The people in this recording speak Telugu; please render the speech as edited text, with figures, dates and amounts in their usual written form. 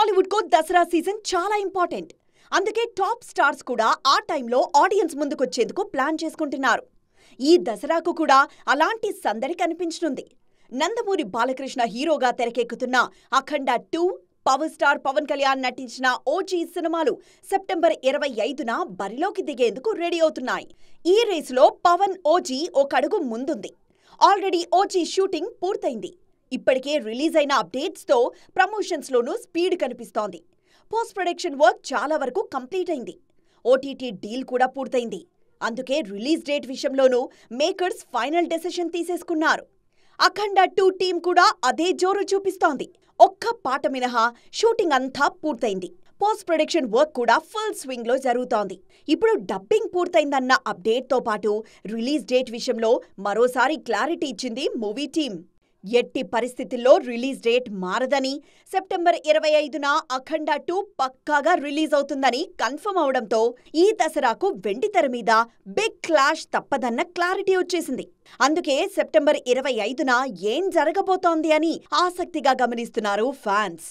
టాలీవుడ్ కో దసరా సీజన్ చాలా ఇంపార్టెంట్. అందుకే టాప్ స్టార్స్ కూడా ఆ టైంలో ఆడియన్స్ ముందుకొచ్చేందుకు ప్లాన్ చేసుకుంటున్నారు. ఈ దసరాకు కూడా అలాంటి సందడి కనిపించనుంది. నందమూరి బాలకృష్ణ హీరోగా తెరకెక్కుతున్న అఖండ 2, పవర్ స్టార్ పవన్ కళ్యాణ్ నటించిన ఓజీ సినిమాలు సెప్టెంబర్ 25న బరిలోకి దిగేందుకు రెడీ అవుతున్నాయి. ఈ రేసులో పవన్ ఓజీ ఒక అడుగు ముందుంది. ఆల్రెడీ ఓజీ షూటింగ్ పూర్తయింది. ఇప్పటికే రిలీజ్ అయిన అప్డేట్స్తో ప్రమోషన్స్లోనూ స్పీడ్ కనిపిస్తోంది. పోస్ట్ ప్రొడక్షన్ వర్క్ చాలా వరకు కంప్లీట్ అయింది. ఓటీటీ డీల్ కూడా పూర్తయింది. అందుకే రిలీజ్ డేట్ విషయంలోనూ మేకర్స్ ఫైనల్ డెసిషన్ తీసేసుకున్నారు. అఖండ 2 టీం కూడా అదే జోరు చూపిస్తోంది. ఒక్క పాట మినహా షూటింగ్ అంతా పూర్తయింది. పోస్ట్ ప్రొడక్షన్ వర్క్ కూడా ఫుల్ స్వింగ్ లో జరుగుతోంది. ఇప్పుడు డబ్బింగ్ పూర్తయిందన్న అప్డేట్తో పాటు రిలీజ్ డేట్ విషయంలో మరోసారి క్లారిటీ ఇచ్చింది మూవీ టీం. ఎట్టి పరిస్థితుల్లో రిలీజ్ డేట్ మారదని, సెప్టెంబర్ 25న అఖండ 2 పక్కాగా రిలీజ్ అవుతుందని కన్ఫర్మ్ అవడంతో ఈ దసరాకు వెండితెర మీద బిగ్ క్లాష్ తప్పదన్న క్లారిటీ వచ్చేసింది. అందుకే సెప్టెంబర్ 25న ఏం జరగబోతోంది అని ఆసక్తిగా గమనిస్తున్నారు ఫ్యాన్స్.